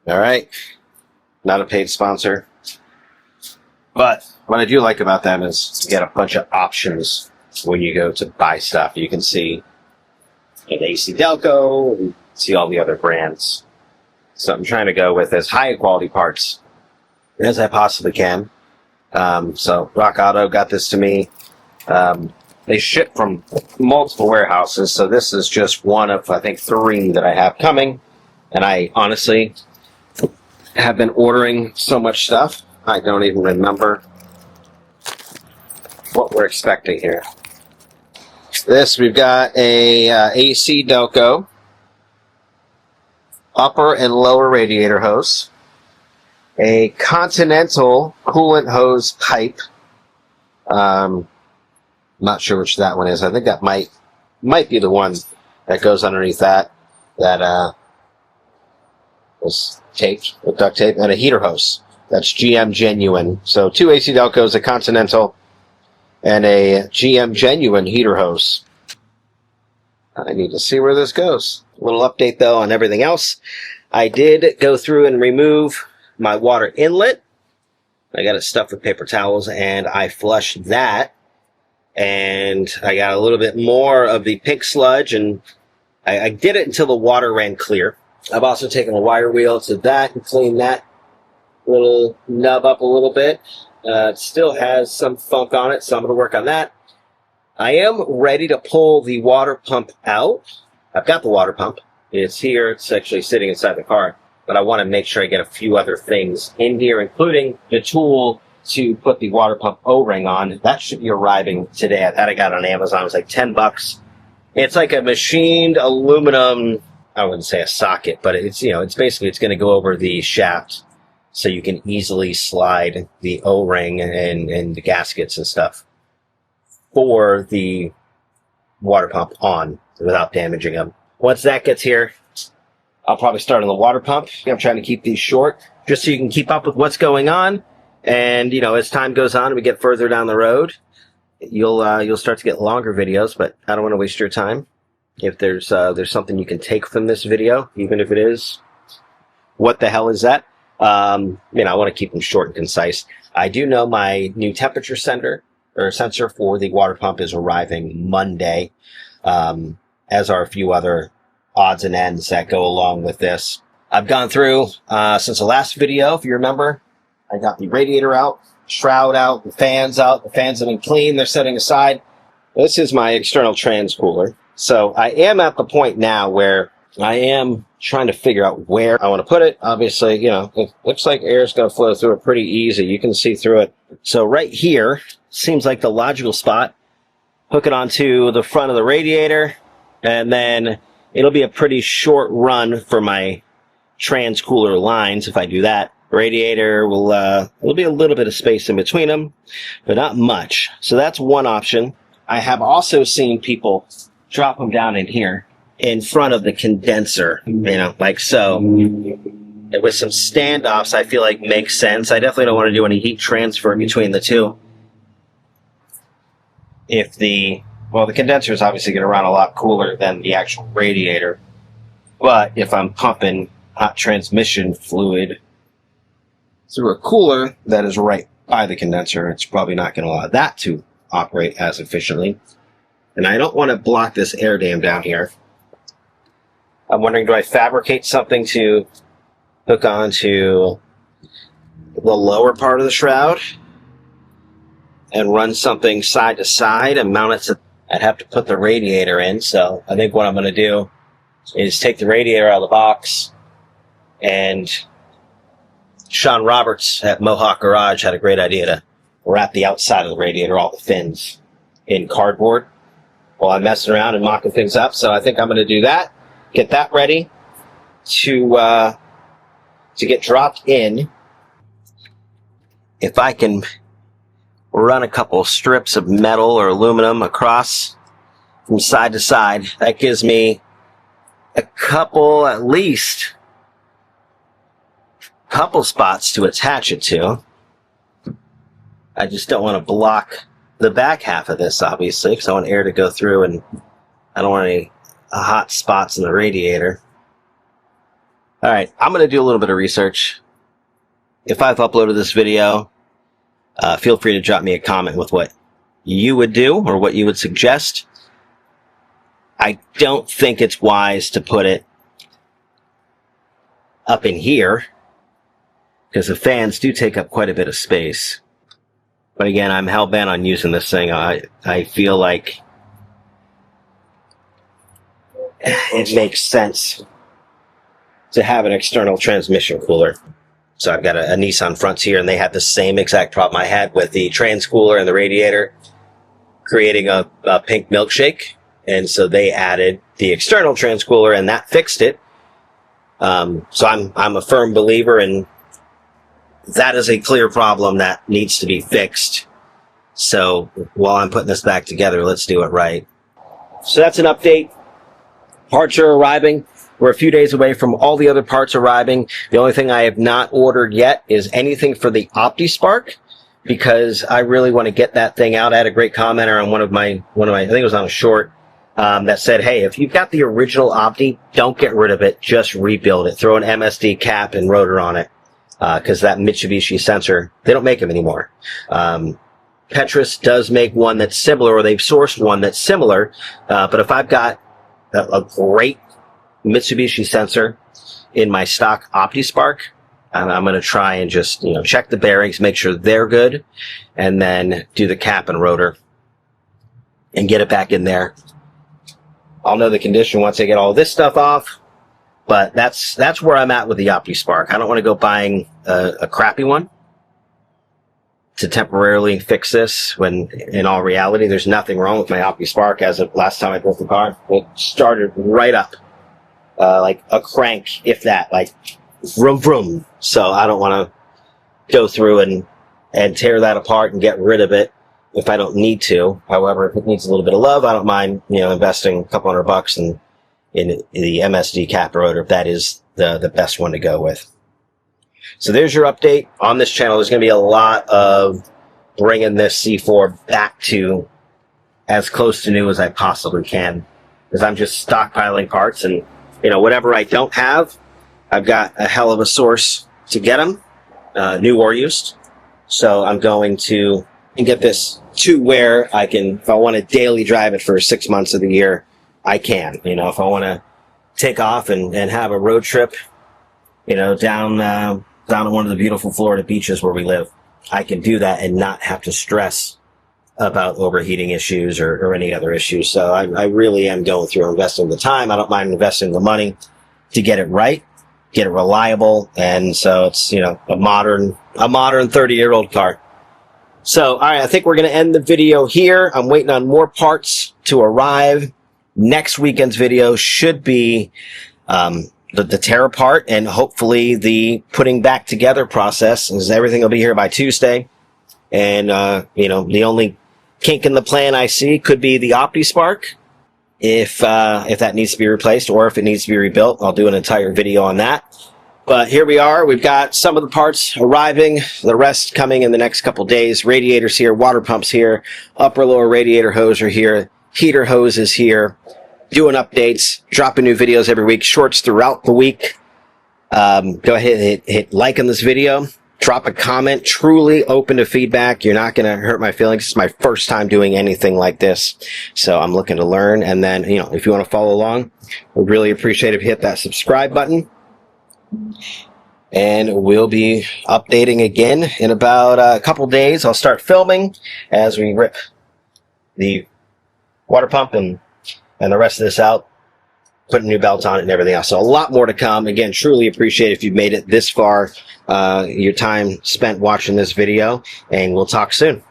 All right. Not a paid sponsor. But what I do like about them is you get a bunch of options when you go to buy stuff. You can see an AC Delco and see all the other brands. So I'm trying to go with as high quality parts as I possibly can. So Rock Auto got this to me. They ship from multiple warehouses, so this is just one of, I think, 3 that I have coming. And I honestly have been ordering so much stuff, I don't even remember what we're expecting here. This, we've got a AC Delco, upper and lower radiator hose, a Continental coolant hose pipe. Not sure which that one is. I think that might be the one that goes underneath that was taped with duct tape, and a heater hose. That's GM Genuine. So 2 AC Delcos, a Continental, and a GM Genuine heater hose. I need to see where this goes. A little update though on everything else. I did go through and remove my water inlet. I got it stuffed with paper towels, and I flushed that. And I got a little bit more of the pink sludge, and I did it until the water ran clear. I've also taken a wire wheel to that and cleaned that little nub up a little bit. It still has some funk on it, so I'm going to work on that. I am ready to pull the water pump out. I've got the water pump. It's here. It's actually sitting inside the car. But I want to make sure I get a few other things in here, including the tool to put the water pump O-ring on. That should be arriving today. I got it on Amazon. It was like $10. It's like a machined aluminum, I wouldn't say a socket, but it's, you know, it's basically, it's going to go over the shaft so you can easily slide the O-ring and the gaskets and stuff for the water pump on without damaging them. Once that gets here, I'll probably start on the water pump. I'm trying to keep these short just so you can keep up with what's going on. And, you know, as time goes on and we get further down the road, you'll start to get longer videos, but I don't want to waste your time. If there's something you can take from this video, even if it is, what the hell is that? You know, I want to keep them short and concise. I do know my new temperature sensor for the water pump is arriving Monday, as are a few other odds and ends that go along with this. I've gone through, since the last video, if you remember, I got the radiator out, shroud out, the fans out. The fans have been clean. They're setting aside. This is my external trans cooler. So I am at the point now where I am trying to figure out where I want to put it. Obviously, you know, it looks like air is going to flow through it pretty easy. You can see through it. So right here seems like the logical spot. Hook it onto the front of the radiator, and then it'll be a pretty short run for my trans cooler lines if I do that. Radiator will be a little bit of space in between them, but not much. So that's one option. I have also seen people drop them down in here in front of the condenser, you know, like so. With some standoffs, I feel like makes sense. I definitely don't want to do any heat transfer between the two. The condenser is obviously going to run a lot cooler than the actual radiator. But if I'm pumping hot transmission fluid through a cooler that is right by the condenser, it's probably not going to allow that to operate as efficiently. And I don't want to block this air dam down here. I'm wondering, do I fabricate something to hook onto the lower part of the shroud and run something side to side and mount it to... I'd have to put the radiator in, so I think what I'm going to do is take the radiator out of the box. And Sean Roberts at Mohawk Garage had a great idea to wrap the outside of the radiator, all the fins, in cardboard while I'm messing around and mocking things up. So I think I'm going to do that, get that ready to get dropped in. If I can run a couple strips of metal or aluminum across from side to side, that gives me a couple, at least couple spots to attach it to. I just don't want to block the back half of this, obviously, because I want air to go through, and I don't want any hot spots in the radiator. All right, I'm going to do a little bit of research. If I've uploaded this video, feel free to drop me a comment with what you would do or what you would suggest. I don't think it's wise to put it up in here because the fans do take up quite a bit of space. But again, I'm hell-bent on using this thing. I feel like it makes sense to have an external transmission cooler. So I've got a Nissan Frontier, and they had the same exact problem I had with the trans cooler and the radiator, creating a pink milkshake. And so they added the external trans cooler, and that fixed it. So I'm a firm believer in that is a clear problem that needs to be fixed. So while I'm putting this back together, let's do it right. So that's an update. Parts are arriving. We're a few days away from all the other parts arriving. The only thing I have not ordered yet is anything for the OptiSpark, because I really want to get that thing out. I had a great commenter on one of my, I think it was on a short, that said, hey, if you've got the original Opti, don't get rid of it, just rebuild it. Throw an MSD cap and rotor on it, because that Mitsubishi sensor, they don't make them anymore. Petrus does make one that's similar, or they've sourced one that's similar, but if I've got a great Mitsubishi sensor in my stock OptiSpark, I'm going to try and just, check the bearings, make sure they're good, and then do the cap and rotor and get it back in there. I'll know the condition once I get all this stuff off, but that's where I'm at with the OptiSpark. I don't want to go buying a crappy one to temporarily fix this, when in all reality there's nothing wrong with my OptiSpark. As of last time I built the car, it started right up, like a crank, if that, like vroom vroom. So I don't want to go through and tear that apart and get rid of it if I don't need to. However, if it needs a little bit of love, I don't mind, investing a couple $100 in the MSD cap rotor, if that is the best one to go with. So there's your update on this channel. There's going to be a lot of bringing this C4 back to as close to new as I possibly can, because I'm just stockpiling parts, and whatever I don't have, I've got a hell of a source to get them, new or used. So I'm going to get this to where I can, if I want to daily drive it for 6 months of the year, I can. If I want to take off and have a road trip, down to one of the beautiful Florida beaches where we live, I can do that and not have to stress about overheating issues or any other issues. So I really am going through investing the time. I don't mind investing the money to get it right, get it reliable. And so it's, a modern 30-year-old car. So, all right, I think we're going to end the video here. I'm waiting on more parts to arrive. Next weekend's video should be, the tear apart, and hopefully the putting back together process, is everything will be here by Tuesday. And, the only kink in the plan I see could be the OptiSpark. If that needs to be replaced, or if it needs to be rebuilt, I'll do an entire video on that. But here we are. We've got some of the parts arriving, the rest coming in the next couple days. Radiators here, water pumps here, upper lower radiator hose are here, heater hose is here. Doing updates, dropping new videos every week, shorts throughout the week. Go ahead and hit like on this video. Drop a comment. Truly open to feedback. You're not going to hurt my feelings. It's my first time doing anything like this, so I'm looking to learn. And then, if you want to follow along, we'd really appreciate if you hit that subscribe button. And we'll be updating again in about a couple days. I'll start filming as we rip the water pump and the rest of this out, putting new belts on it and everything else. So a lot more to come. Again, truly appreciate if you've made it this far, your time spent watching this video, and we'll talk soon.